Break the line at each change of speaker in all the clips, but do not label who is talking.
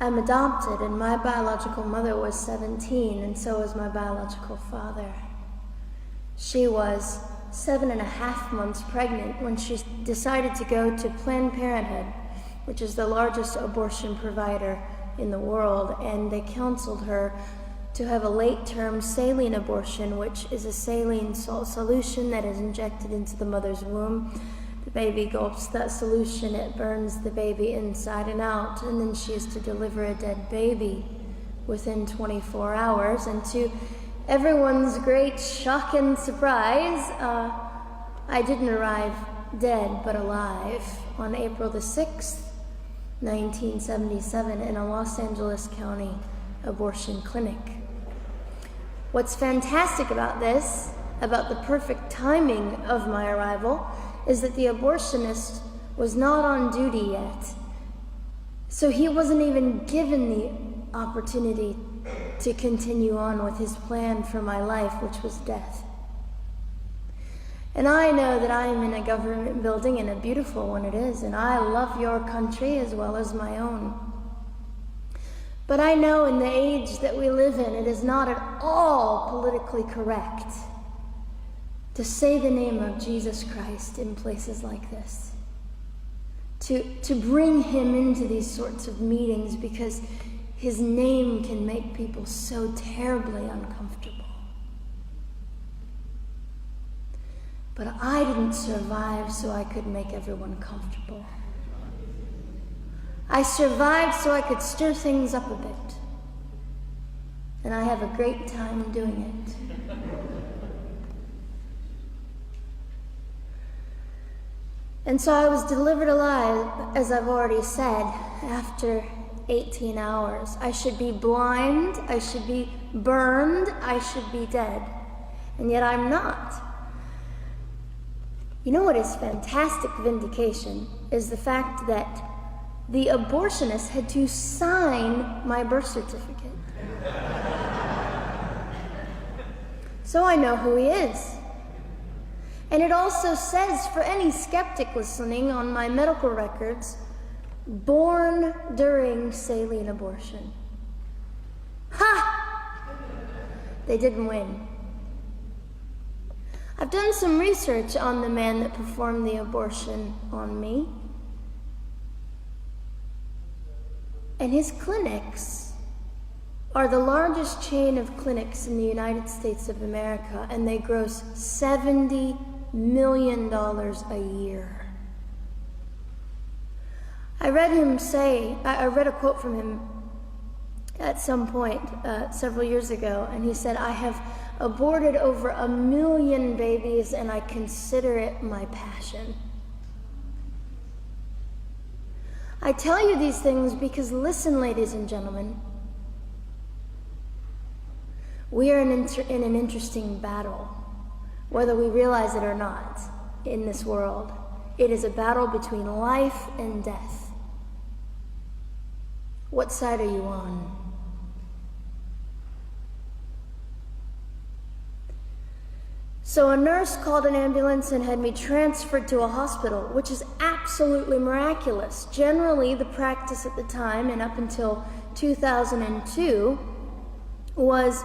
I'm adopted, and my biological mother was 17, and so was my biological father. She was 7.5 months pregnant when she decided to go to Planned Parenthood, which is the largest abortion provider in the world, and they counseled her to have a late-term saline abortion, which is a saline salt solution that is injected into the mother's womb. The baby gulps that solution, it burns the baby inside and out, and then she is to deliver a dead baby within 24 hours. And to everyone's great shock and surprise, I didn't arrive dead but alive on April the 6th, 1977, in a Los Angeles County abortion clinic. What's fantastic about this, about the perfect timing of my arrival, is that the abortionist was not on duty yet. So he wasn't even given the opportunity to continue on with his plan for my life, which was death. And I know that I am in a government building, and a beautiful one it is, and I love your country as well as my own. But I know in the age that we live in, it is not at all politically correct to say the name of Jesus Christ in places like this. To bring him into these sorts of meetings, because his name can make people so terribly uncomfortable. But I didn't survive so I could make everyone comfortable. I survived so I could stir things up a bit. And I have a great time doing it. And so I was delivered alive, as I've already said, after 18 hours. I should be blind, I should be burned, I should be dead. And yet I'm not. You know what is fantastic vindication is the fact that the abortionist had to sign my birth certificate. So I know who he is. And it also says, for any skeptic listening, on my medical records, born during saline abortion. Ha! They didn't win. I've done some research on the man that performed the abortion on me. And his clinics are the largest chain of clinics in the United States of America, and they gross $70 million a year. I read a quote from him at some point several years ago, and he said, "I have aborted over 1 million babies, and I consider it my passion." I tell you these things because, listen, ladies and gentlemen, we are in an interesting battle, whether we realize it or not, in this world. It is a battle between life and death. What side are you on? So a nurse called an ambulance and had me transferred to a hospital, which is absolutely miraculous. Generally, the practice at the time, and up until 2002, was,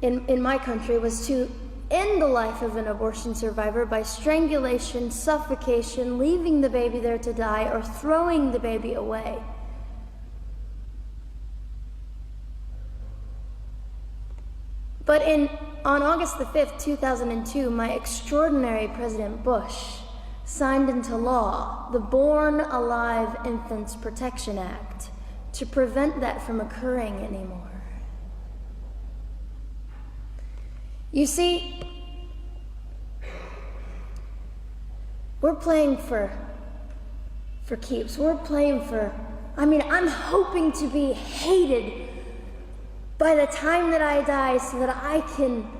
in my country, was to end the life of an abortion survivor by strangulation, suffocation, leaving the baby there to die, or throwing the baby away. But on August the 5th, 2002, my extraordinary President Bush signed into law the Born Alive Infants Protection Act to prevent that from occurring anymore. You see, we're playing for keeps. We're playing I'm hoping to be hated by the time that I die so that I can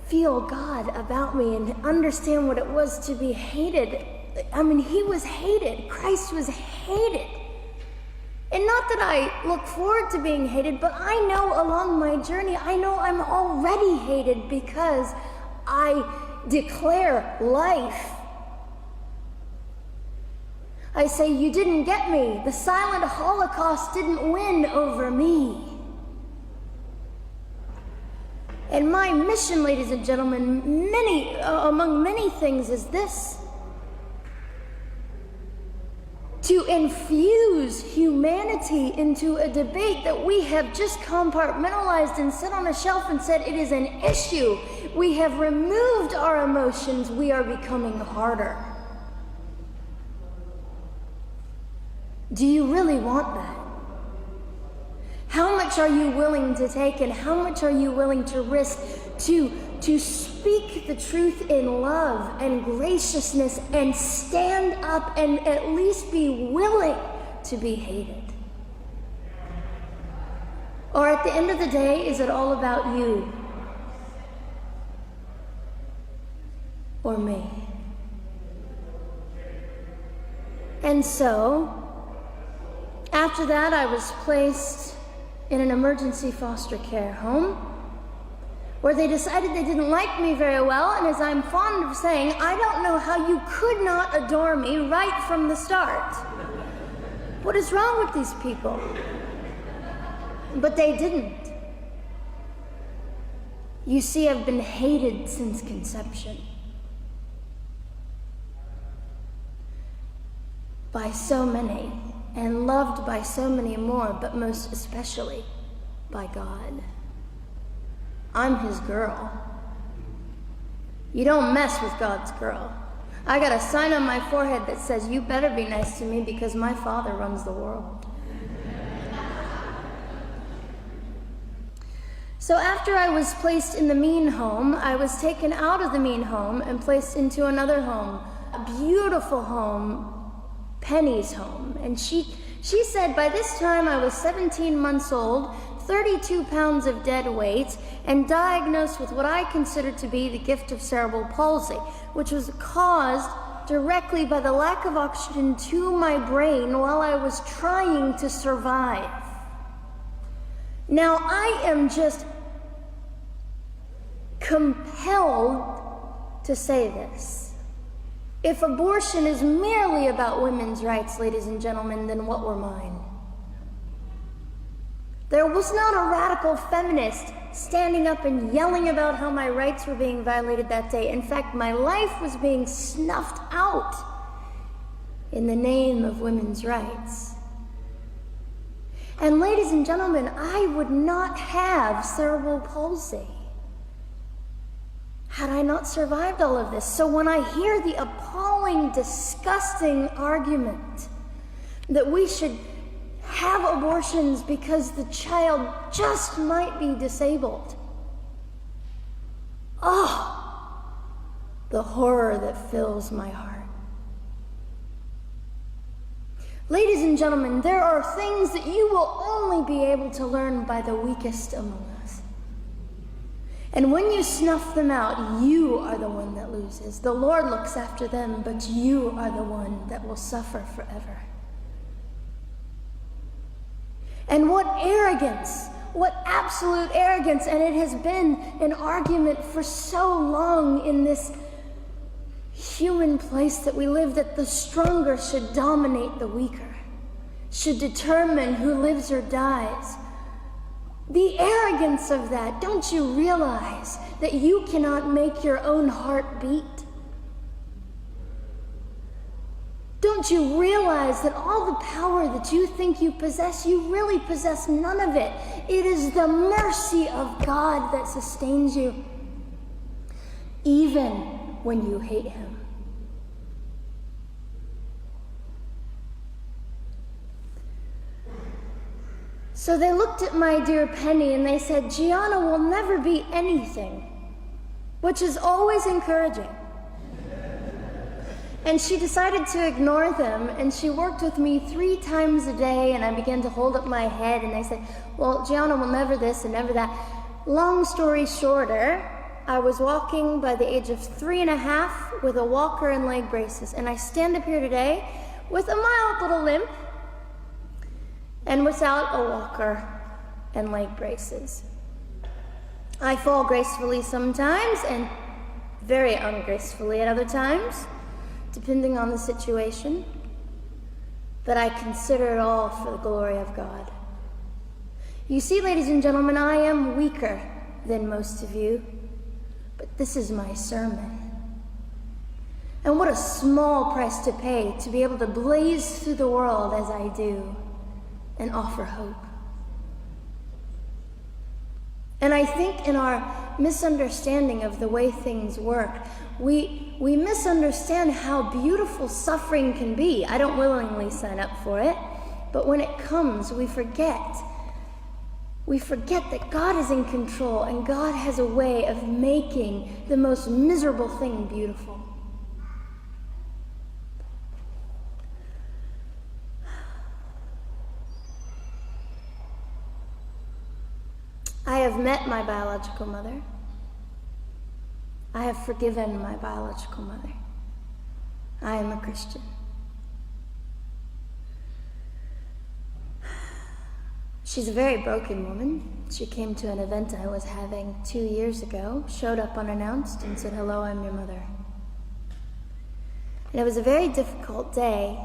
feel God about me and understand what it was to be hated. He was hated. Christ was hated. And not that I look forward to being hated, but I know along my journey, I know I'm already hated because I declare life. I say, you didn't get me. The silent Holocaust didn't win over me. And my mission, ladies and gentlemen, among many things, is this: to infuse humanity into a debate that we have just compartmentalized and set on a shelf and said it is an issue. We have removed our emotions. We are becoming harder. Do you really want that? How much are you willing to take, and how much are you willing to risk to speak the truth in love and graciousness and stand up and at least be willing to be hated? Or at the end of the day, is it all about you or me? And so, after that, I was placed in an emergency foster care home where they decided they didn't like me very well, and as I'm fond of saying, I don't know how you could not adore me right from the start. What is wrong with these people? But they didn't. You see, I've been hated since conception by so many, and loved by so many more, but most especially by God. I'm his girl. You don't mess with God's girl. I got a sign on my forehead that says, you better be nice to me because my Father runs the world. So after I was placed in the mean home, I was taken out of the mean home and placed into another home, a beautiful home, Penny's home. And she said by this time I was 17 months old, 32 pounds of dead weight, and diagnosed with what I considered to be the gift of cerebral palsy, which was caused directly by the lack of oxygen to my brain while I was trying to survive. Now, I am just compelled to say this. If abortion is merely about women's rights, ladies and gentlemen, then what were mine? There was not a radical feminist standing up and yelling about how my rights were being violated that day. In fact, my life was being snuffed out in the name of women's rights. And ladies and gentlemen, I would not have cerebral palsy had I not survived all of this. So when I hear the appalling, disgusting argument that we should have abortions because the child just might be disabled, oh, the horror that fills my heart. Ladies and gentlemen, there are things that you will only be able to learn by the weakest among us. And when you snuff them out, you are the one that loses. The Lord looks after them, but you are the one that will suffer forever. And what arrogance, what absolute arrogance, and it has been an argument for so long in this human place that we live, that the stronger should dominate the weaker, should determine who lives or dies. The arrogance of that. Don't you realize that you cannot make your own heart beat? Don't you realize that all the power that you think you possess, you really possess none of it? It is the mercy of God that sustains you, even when you hate him. So they looked at my dear Penny and they said, Gianna will never be anything, which is always encouraging. And she decided to ignore them, and she worked with me 3 times a day, and I began to hold up my head, and they said, well, Gianna will never this and never that. Long story shorter, I was walking by the age of 3.5 with a walker and leg braces, and I stand up here today with a mild little limp and without a walker and leg braces. I fall gracefully sometimes and very ungracefully at other times, depending on the situation. that I consider it all for the glory of God. You see, ladies and gentlemen, I am weaker than most of you, but this is my sermon. And what a small price to pay to be able to blaze through the world as I do and offer hope. And I think in our misunderstanding of the way things work, we misunderstand how beautiful suffering can be. I don't willingly sign up for it, but when it comes, we forget. We forget that God is in control and God has a way of making the most miserable thing beautiful. I have met my biological mother. I have forgiven my biological mother. I am a Christian. She's a very broken woman. She came to an event I was having 2 years ago, showed up unannounced, and said, "Hello, I'm your mother." And it was a very difficult day.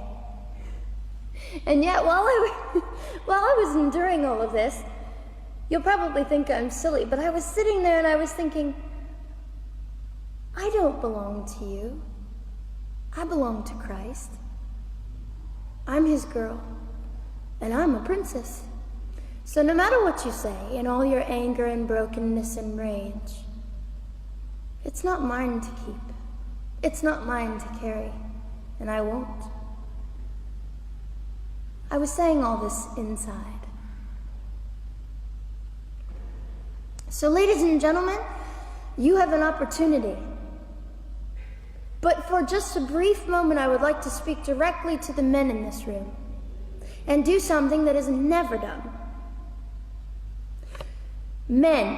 And yet, while I was enduring all of this, you'll probably think I'm silly, but I was sitting there and I was thinking, I don't belong to you. I belong to Christ. I'm his girl, and I'm a princess. So no matter what you say, in all your anger and brokenness and rage, it's not mine to keep. It's not mine to carry, and I won't. I was saying all this inside. So ladies and gentlemen, you have an opportunity. But for just a brief moment, I would like to speak directly to the men in this room and do something that is never done. Men,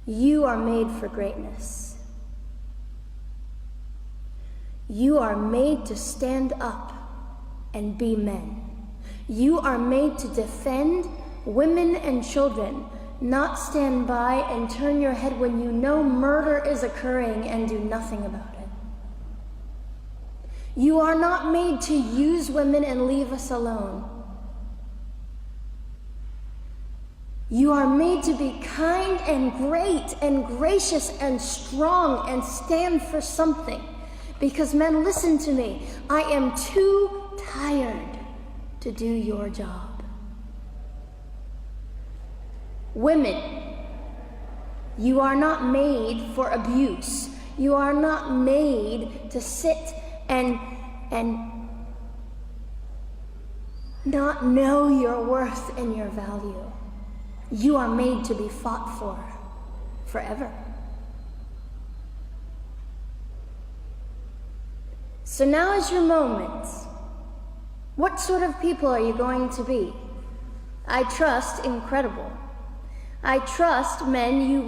you are made for greatness. You are made to stand up and be men. You are made to defend women and children, not stand by and turn your head when you know murder is occurring and do nothing about it. You are not made to use women and leave us alone. You are made to be kind and great and gracious and strong and stand for something. Because men, listen to me, I am too tired to do your job. Women, you are not made for abuse. You are not made to sit and not know your worth and your value. You are made to be fought for forever. So now is your moment. What sort of people are you going to be? I trust incredible. I trust, men, you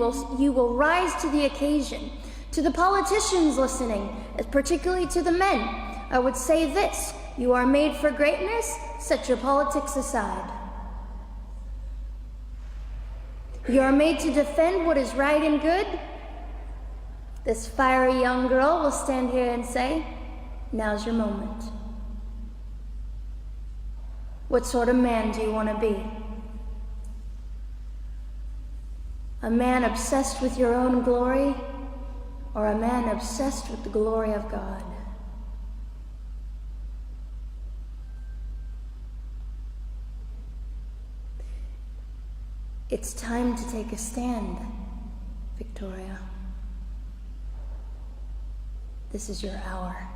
will rise to the occasion. To the politicians listening, particularly to the men, I would say this: you are made for greatness, set your politics aside. You are made to defend what is right and good. This fiery young girl will stand here and say, now's your moment. What sort of man do you want to be? A man obsessed with your own glory, or a man obsessed with the glory of God? It's time to take a stand, Victoria. This is your hour.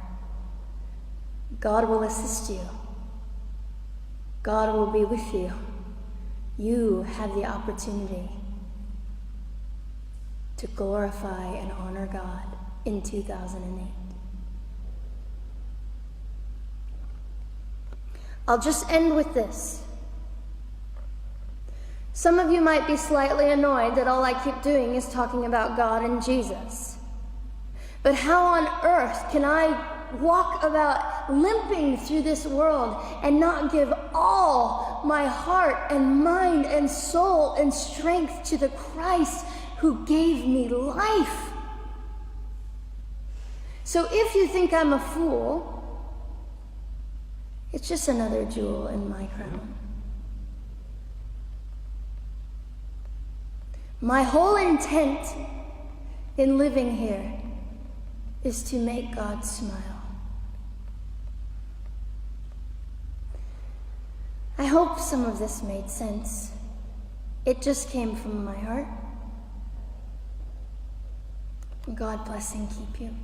God will assist you. God will be with you. You have the opportunity to glorify and honor God in 2008. I'll just end with this. Some of you might be slightly annoyed that all I keep doing is talking about God and Jesus. But how on earth can I walk about limping through this world and not give all my heart and mind and soul and strength to the Christ who gave me life? So if you think I'm a fool, It's just another jewel in my crown. My whole intent in living here is to make God smile. I hope some of this made sense. It just came from my heart. God bless and keep you.